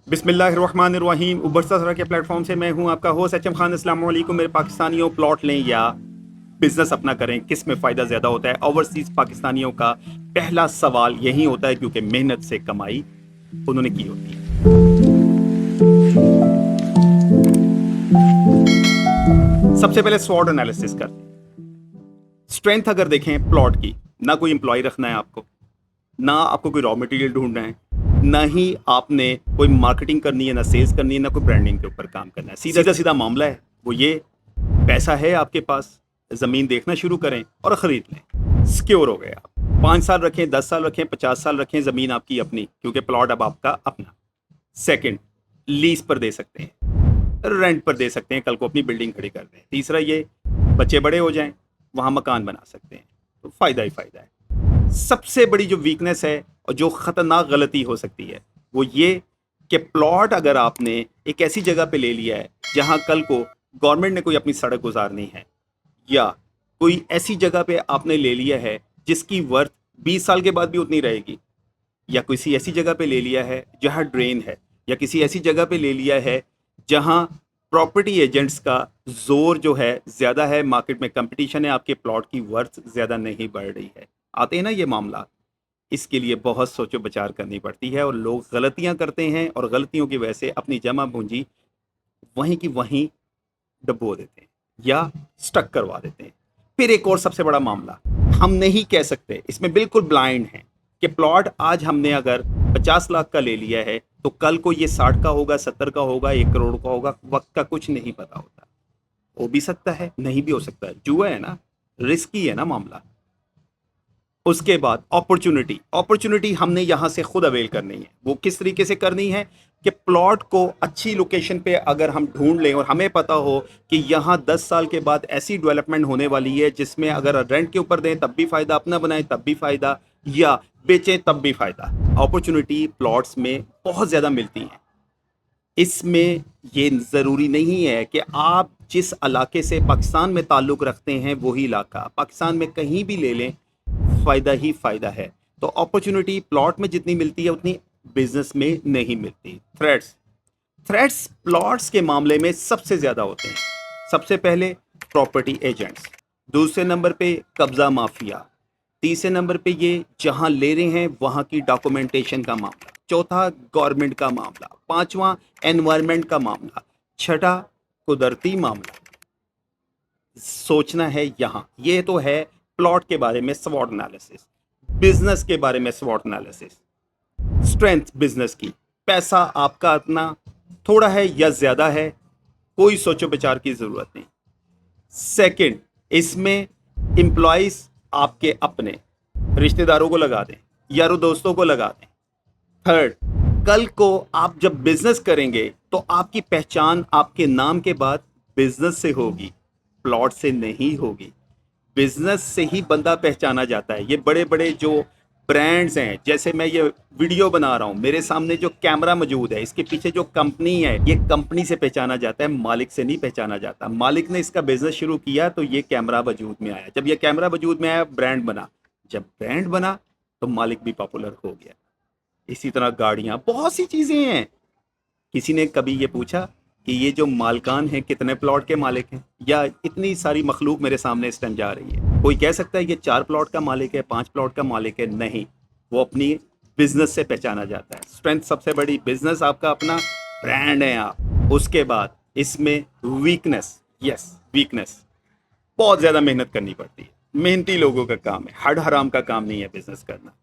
बिस्मिल्लाहिर्रहमानिर्रहीम। उबरसा सरा के प्लेटफॉर्म से मैं हूं आपका होस्ट एचएम खान। अस्सलाम वालेकुम मेरे पाकिस्तानियों। प्लॉट लें या बिजनेस अपना करें, किस में फ़ायदा ज़्यादा होता है? ओवरसीज़ पाकिस्तानियों का पहला सवाल यही होता है, क्योंकि मेहनत से कमाई उन्होंने की होती है। सबसे पहले स्वॉट एनालिसिस करते हैं। स्ट्रेंथ अगर देखें प्लॉट की, ना कोई एम्प्लॉय रखना है आपको, ना आपको कोई रॉ मटेरियल ढूंढना है, ना ही आपने कोई मार्केटिंग करनी है, ना सेल्स करनी है, ना कोई ब्रांडिंग के ऊपर काम करना है। सीधा सीधा मामला है वो ये, पैसा है आपके पास, ज़मीन देखना शुरू करें और ख़रीद लें। सिक्योर हो गए आप। 5 साल रखें, 10 साल रखें, 50 साल रखें, ज़मीन आपकी अपनी, क्योंकि प्लॉट अब आपका अपना। सेकंड, लीज पर दे सकते हैं, रेंट पर दे सकते हैं, कल को अपनी बिल्डिंग खड़ी कर दें। तीसरा ये, बच्चे बड़े हो जाएं, वहाँ मकान बना सकते हैं, तो फ़ायदा ही फ़ायदा है। सबसे बड़ी जो वीकनेस है और जो ख़तरनाक गलती हो सकती है वो ये कि प्लॉट अगर आपने एक ऐसी जगह पे ले लिया है जहाँ कल को गवर्नमेंट ने कोई अपनी सड़क गुजारनी है, या कोई ऐसी जगह पे आपने ले लिया है जिसकी वर्थ 20 साल के बाद भी उतनी रहेगी, या किसी ऐसी जगह पे ले लिया है जहां ड्रेन है, या किसी ऐसी जगह पे ले लिया है जहां प्रॉपर्टी एजेंट्स का जोर जो है ज्यादा है, मार्केट में कंपटीशन है, आपके प्लॉट की वर्थ ज्यादा नहीं बढ़ रही है। आते हैं ना ये मामला। इसके लिए बहुत सोचो विचार करनी पड़ती है और लोग गलतियां करते हैं और गलतियों की वजह से अपनी जमा पूंजी वहीं की वहीं डुबो देते हैं या स्टक करवा देते हैं। फिर एक और सबसे बड़ा मामला, हम नहीं कह सकते, इसमें बिल्कुल ब्लाइंड है कि प्लॉट आज हमने अगर 50 लाख का ले लिया है तो कल को ये 60 का होगा, 70 का होगा, 1 करोड़ का होगा। वक्त का कुछ नहीं पता होता। हो भी सकता है, नहीं भी हो सकता है। जुआ है ना, रिस्की है ना मामला। उसके बाद अपॉर्चुनिटी, अपॉर्चुनिटी हमने यहां से खुद अवेल करनी है। वो किस तरीके से करनी है कि प्लॉट को अच्छी लोकेशन पे अगर हम ढूंढ लें और हमें पता हो कि यहाँ 10 साल के बाद ऐसी डेवलपमेंट होने वाली है जिसमें अगर रेंट के ऊपर दें तब भी फायदा, अपना बनाएं तब भी फायदा, या बेचें तब भी फायदा। अपॉर्चुनिटी प्लॉट्स में बहुत ज्यादा मिलती है। इसमें ये ज़रूरी नहीं है कि आप जिस इलाके से पाकिस्तान में ताल्लुक़ रखते हैं वही इलाका, पाकिस्तान में कहीं भी ले लें, फ़ायदा ही फ़ायदा है। तो अपॉर्चुनिटी प्लॉट में जितनी मिलती है उतनी बिजनेस में नहीं मिलती। थ्रेट्स, थ्रेट्स प्लॉट्स के मामले में सबसे ज़्यादा होते हैं। सबसे पहले प्रॉपर्टी एजेंट्स, दूसरे नंबर पे कब्ज़ा माफिया, तीसरे नंबर पे ये जहां ले रहे हैं वहां की डॉक्यूमेंटेशन का मामला, चौथा गवर्नमेंट का मामला, पांचवा एनवायरनमेंट का मामला, छठा कुदरती मामला। सोचना है यहां। ये तो है प्लॉट के बारे में स्वॉट एनालिसिस। बिजनेस के बारे में स्वॉट एनालिसिस, स्ट्रेंथ बिजनेस की, पैसा आपका इतना थोड़ा है या ज्यादा है, कोई सोचो विचार की जरूरत नहीं। सेकंड, इसमें इंप्लॉइज आपके अपने रिश्तेदारों को लगा दें, यारों दोस्तों को लगा दें। थर्ड, कल को आप जब बिजनेस करेंगे तो आपकी पहचान आपके नाम के बाद बिजनेस से होगी, प्लॉट से नहीं होगी। बिजनेस से ही बंदा पहचाना जाता है। ये बड़े बड़े जो ब्रांड्स हैं, जैसे मैं ये वीडियो बना रहा हूँ, मेरे सामने जो कैमरा मौजूद है, इसके पीछे जो कंपनी है, ये कंपनी से पहचाना जाता है, मालिक से नहीं पहचाना जाता। मालिक ने इसका बिजनेस शुरू किया तो ये कैमरा वजूद में आया, जब ये कैमरा वजूद में आया ब्रांड बना, जब ब्रांड बना तो मालिक भी पॉपुलर हो गया। इसी तरह गाड़ियां, बहुत सी चीजें हैं। किसी ने कभी ये पूछा कि ये जो मालकान हैं कितने प्लॉट के मालिक हैं, या इतनी सारी मखलूक मेरे सामने इस टाइम जा रही है, कोई कह सकता है ये 4 प्लॉट का मालिक है, 5 प्लॉट का मालिक है? नहीं, वो अपनी बिजनेस से पहचाना जाता है। स्ट्रेंथ सबसे बड़ी बिजनेस आपका अपना, ब्रांड है आप। उसके बाद इसमें वीकनेस, यस वीकनेस, बहुत ज्यादा मेहनत करनी पड़ती है, मेहनती लोगों का काम है, हड हराम का काम नहीं है बिजनेस करना।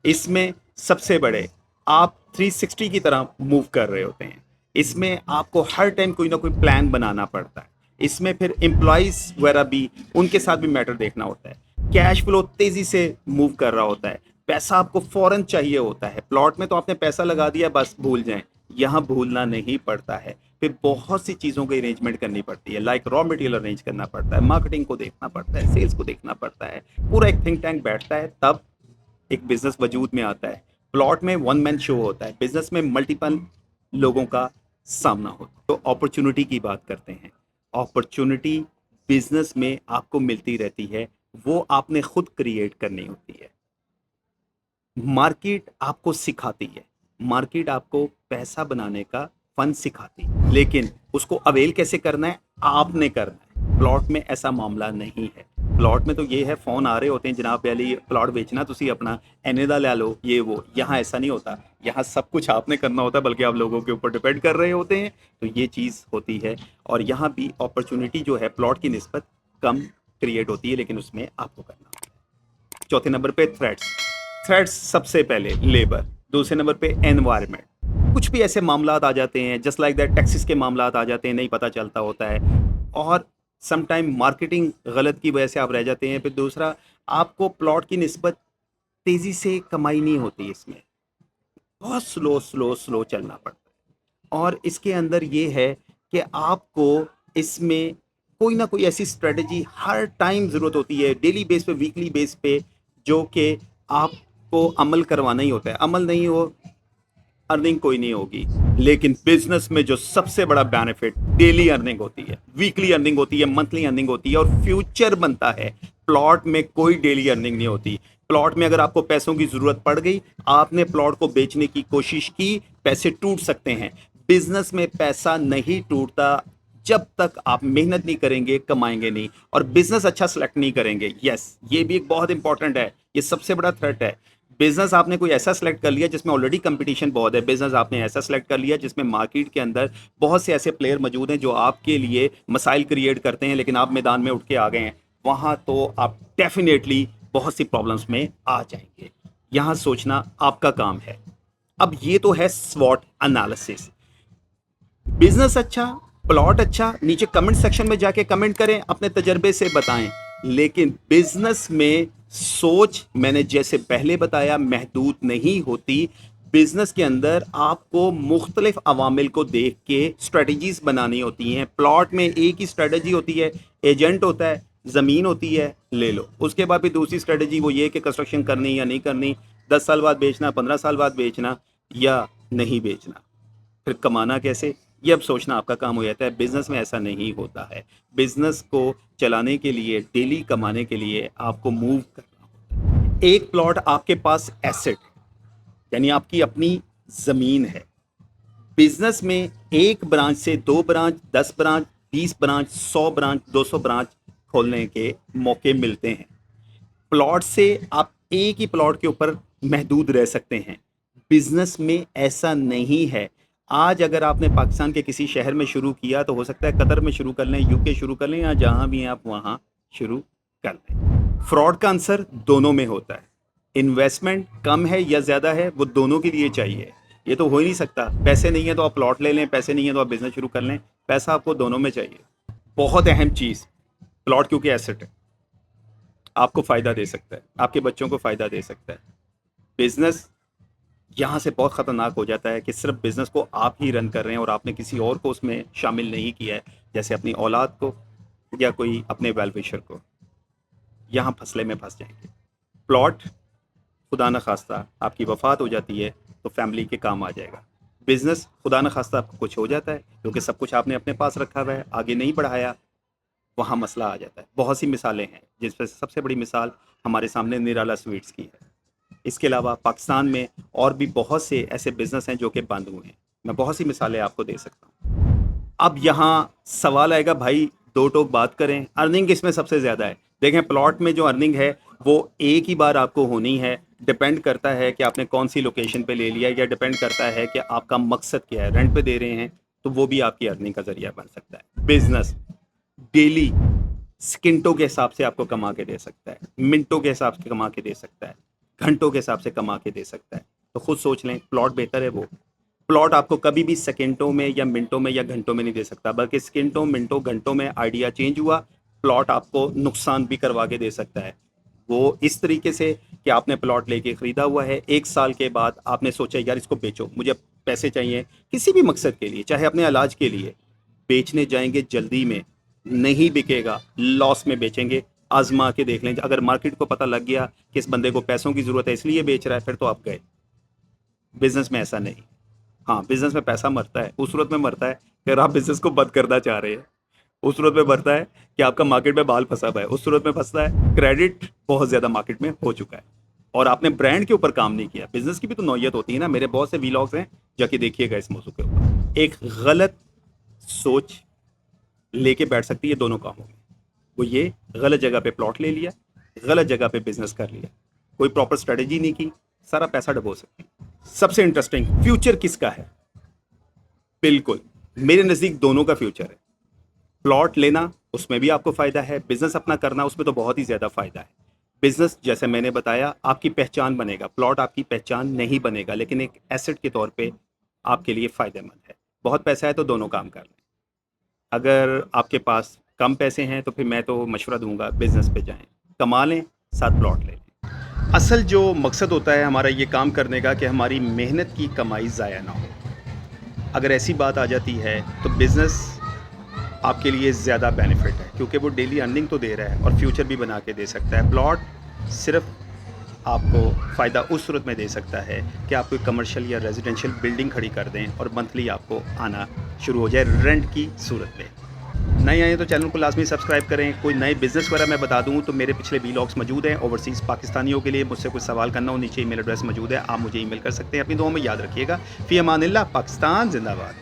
इसमें सबसे बड़े, आप 360 की तरह मूव कर रहे होते हैं। इसमें आपको हर टाइम कोई ना कोई प्लान बनाना पड़ता है। इसमें फिर एम्प्लॉयज वगैरह भी, उनके साथ भी मैटर देखना होता है। कैश फ्लो तेजी से मूव कर रहा होता है, पैसा आपको फौरन चाहिए होता है। प्लॉट में तो आपने पैसा लगा दिया, बस भूल जाएं, यहाँ भूलना नहीं पड़ता है। फिर बहुत सी चीज़ों की अरेंजमेंट करनी पड़ती है, लाइक रॉ मटेरियल अरेंज करना पड़ता है, मार्केटिंग को देखना पड़ता है, सेल्स को देखना पड़ता है। पूरा एक थिंक टैंक बैठता है, तब एक बिजनेस वजूद में आता है। प्लॉट में वन मैन शो होता है, बिजनेस में मल्टीपल लोगों का सामना होता है। तो अपॉर्चुनिटी की बात करते हैं। अपॉर्चुनिटी बिजनेस में आपको मिलती रहती है, वो आपने खुद क्रिएट करनी होती है। मार्केट आपको सिखाती है। मार्केट आपको पैसा बनाने का फन सिखाती, लेकिन उसको अवेल कैसे करना है आपने करना है। प्लॉट में ऐसा मामला नहीं है। प्लॉट में तो ये है, फोन आ रहे होते हैं, जनाब पहले प्लॉट बेचना तुसी अपना एनेदा ले लो, ये वो। यहाँ ऐसा नहीं होता, यहाँ सब कुछ आपने करना होता है, बल्कि आप लोगों के ऊपर डिपेंड कर रहे होते हैं। तो ये चीज़ होती है। और यहाँ भी अपॉर्चुनिटी जो है प्लॉट की निस्बत कम क्रिएट होती है, लेकिन उसमें आपको करना होता है। चौथे नंबर पे थ्रेट्स। थ्रेट्स सबसे पहले लेबर, दूसरे नंबर पे एनवायरनमेंट। कुछ भी ऐसे मामला आ जाते हैं, जस्ट लाइक दैट टैक्सेस के मामला आ जाते हैं, नहीं पता चलता होता है। और समटाइम मार्केटिंग गलत की वजह से आप रह जाते हैं। फिर दूसरा, आपको प्लॉट की निस्बत तेज़ी से कमाई नहीं होती, इसमें बहुत स्लो स्लो स्लो चलना पड़ता है। और इसके अंदर ये है कि आपको इसमें कोई ना कोई ऐसी स्ट्रेटजी हर टाइम ज़रूरत होती है, डेली बेस पे, वीकली बेस पे, जो कि आपको अमल करवाना ही होता है। अमल नहीं हो, अर्निंग कोई नहीं होगी। लेकिन बिजनेस में जो सबसे बड़ा बेनिफिट, डेली अर्निंग होती है, वीकली अर्निंग होती है, मंथली अर्निंग होती है, और फ्यूचर बनता है। प्लॉट में कोई डेली अर्निंग नहीं होती। प्लॉट में अगर आपको पैसों की जरूरत पड़ गई, आपने प्लॉट को बेचने की कोशिश की, पैसे टूट सकते हैं। बिजनेस में पैसा नहीं टूटता जब तक आप मेहनत नहीं करेंगे, कमाएंगे नहीं, और बिजनेस अच्छा सेलेक्ट नहीं करेंगे। यस, ये भी एक बहुत इंपॉर्टेंट है, ये सबसे बड़ा थ्रेट है। बिजनेस आपने कोई ऐसा सेलेक्ट कर लिया जिसमें ऑलरेडी कंपटीशन बहुत है। बिजनेस आपने ऐसा सेलेक्ट कर लिया जिसमें मार्केट के अंदर बहुत से ऐसे प्लेयर मौजूद हैं जो आपके लिए मसाइल क्रिएट करते हैं, लेकिन आप मैदान में उठ के आ गए हैं, वहां तो आप डेफिनेटली बहुत सी प्रॉब्लम्स में आ जाएंगे। यहां सोचना आपका काम है। अब ये तो है स्वॉट एनालिसिस। बिजनेस अच्छा, प्लॉट अच्छा, नीचे कमेंट सेक्शन में जाके कमेंट करें, अपने तजर्बे से बताएं। लेकिन बिजनेस में सोच, मैंने जैसे पहले बताया, महदूद नहीं होती। बिजनेस के अंदर आपको मुख्तलिफ अवामिल को देख के स्ट्रेटजीज बनानी होती हैं। प्लॉट में एक ही स्ट्रेटजी होती है, एजेंट होता है, ज़मीन होती है, ले लो। उसके बाद भी दूसरी स्ट्रेटजी वो ये कि कंस्ट्रक्शन करनी या नहीं करनी, 10 साल बाद बेचना, 15 साल बाद बेचना या नहीं बेचना, फिर कमाना कैसे, ये अब सोचना आपका काम हो जाता है। बिजनेस में ऐसा नहीं होता है। बिजनेस को चलाने के लिए, डेली कमाने के लिए आपको मूव करना होता है। एक प्लॉट आपके पास एसेट, यानी आपकी अपनी जमीन है। बिजनेस में एक ब्रांच से 2 branch, 10 branch, 20 branch, 100 branch, 200 branch खोलने के मौके मिलते हैं। प्लॉट से आप एक ही प्लॉट के ऊपर महदूद रह सकते हैं। बिजनेस में ऐसा नहीं है। आज अगर आपने पाकिस्तान के किसी शहर में शुरू किया, तो हो सकता है कतर में शुरू कर लें, यूके शुरू कर लें, या जहां भी हैं आप वहां शुरू कर लें। फ्रॉड का आंसर दोनों में होता है। इन्वेस्टमेंट कम है या ज़्यादा है, वो दोनों के लिए चाहिए। ये तो हो ही नहीं सकता, पैसे नहीं है तो आप प्लॉट ले लें, पैसे नहीं है तो आप बिजनेस शुरू कर लें। पैसा आपको दोनों में चाहिए। बहुत अहम चीज़, प्लॉट क्योंकि एसेट है, आपको फ़ायदा दे सकता है, आपके बच्चों को फ़ायदा दे सकता है। बिजनेस यहाँ से बहुत ख़तरनाक हो जाता है कि सिर्फ बिजनेस को आप ही रन कर रहे हैं और आपने किसी और को उसमें शामिल नहीं किया है, जैसे अपनी औलाद को या कोई अपने वेल विशर को। यहाँ फसले में फंस जाएंगे। प्लॉट, खुदा न खास्ता आपकी वफात हो जाती है तो फैमिली के काम आ जाएगा। बिजनेस, खुदा न खास्ता आपको कुछ हो जाता है, क्योंकि सब कुछ आपने अपने पास रखा हुआ है, आगे नहीं बढ़ाया, वहाँ मसला आ जाता है। बहुत सी मिसालें हैं, जिसमें से सबसे बड़ी मिसाल हमारे सामने निराला स्वीट्स की है। इसके अलावा पाकिस्तान में और भी बहुत से ऐसे बिजनेस हैं जो कि बंद हुए हैं। मैं बहुत सी मिसालें आपको दे सकता हूँ। अब यहाँ सवाल आएगा, भाई दो टोक बात करें, अर्निंग किसमें सबसे ज़्यादा है? देखें, प्लॉट में जो अर्निंग है वो एक ही बार आपको होनी है। डिपेंड करता है कि आपने कौन सी लोकेशन पे ले लिया, या डिपेंड करता है कि आपका मकसद क्या है। रेंट पे दे रहे हैं तो वो भी आपकी अर्निंग का ज़रिया बन सकता है। बिजनेस डेली सेकंडों के हिसाब से आपको कमा के दे सकता है, मिनटों के हिसाब से कमा के दे सकता है, घंटों के हिसाब से कमा के दे सकता है। तो खुद सोच लें, प्लॉट बेहतर है वो। प्लॉट आपको कभी भी सेकंडों में या मिनटों में या घंटों में नहीं दे सकता, बल्कि सेकंडों, मिनटों, घंटों में आइडिया चेंज हुआ, प्लॉट आपको नुकसान भी करवा के दे सकता है। वो इस तरीके से कि आपने प्लॉट लेके ख़रीदा हुआ है, 1 साल के बाद आपने सोचा यार इसको बेचो, मुझे पैसे चाहिए किसी भी मकसद के लिए, चाहे अपने इलाज के लिए। बेचने जाएंगे जल्दी में, नहीं बिकेगा, लॉस में बेचेंगे। आजमा के देख लें, अगर मार्केट को पता लग गया कि इस बंदे को पैसों की ज़रूरत है इसलिए बेच रहा है, फिर तो आप गए। बिजनेस में ऐसा नहीं। हाँ, बिजनेस में पैसा मरता है, उस सूरत में मरता है कि अगर आप बिजनेस को बंद करना चाह रहे हैं, उस सूरत में मरता है कि आपका मार्केट में बाल फंसा हुआ है, उस सूरत में फंसता है। क्रेडिट बहुत ज़्यादा मार्केट में हो चुका है। और आपने ब्रांड के ऊपर काम नहीं किया। बिजनेस की भी तो नौयत होती है ना। मेरे बहुत से वीलॉग्स हैं, जाके देखिएगा इस मौजू के ऊपर। एक गलत सोच लेके बैठ सकती है दोनों कामों में। वो ये गलत जगह पे प्लॉट ले लिया, गलत जगह पे बिजनेस कर लिया, कोई प्रॉपर स्ट्रेटेजी नहीं की, सारा पैसा डबो सकती है। सबसे इंटरेस्टिंग, फ्यूचर किसका है? बिल्कुल मेरे नज़दीक दोनों का फ्यूचर है। प्लॉट लेना उसमें भी आपको फायदा है, बिजनेस अपना करना उसमें तो बहुत ही ज्यादा फायदा है। बिजनेस जैसे मैंने बताया आपकी पहचान बनेगा, प्लॉट आपकी पहचान नहीं बनेगा, लेकिन एक एसेट के तौर पे आपके लिए फायदेमंद है। बहुत पैसा है तो दोनों काम कर लें। अगर आपके पास कम पैसे हैं तो फिर मैं तो मशवरा दूंगा बिजनेस पे जाएं, कमा लें, साथ प्लॉट ले लें। असल जो मकसद होता है हमारा ये काम करने का कि हमारी मेहनत की कमाई ज़ाया ना हो। अगर ऐसी बात आ जाती है तो बिज़नेस आपके लिए ज़्यादा बेनिफिट है, क्योंकि वो डेली अर्निंग तो दे रहा है और फ्यूचर भी बना के दे सकता है। प्लॉट सिर्फ आपको फ़ायदा उस सूरत में दे सकता है कि आप कोई कमर्शियल या रेजिडेंशियल बिल्डिंग खड़ी कर दें और मंथली आपको आना शुरू हो जाए रेंट की सूरत में। नए आए तो चैनल को लाजमी सब्सक्राइब करें। कोई नए बिज़नेस वगैरह मैं बता दूं तो मेरे पिछले व्लॉग्स मौजूद हैं। ओवरसीज़ पाकिस्तानियों के लिए मुझसे कुछ सवाल करना हो, नीचे ईमेल एड्रेस मौजूद है, आप मुझे ईमेल कर सकते हैं। अपनी दुआओं में याद रखिएगा। फ़ी अमानिल्लाह। पाकिस्तान जिंदाबाद।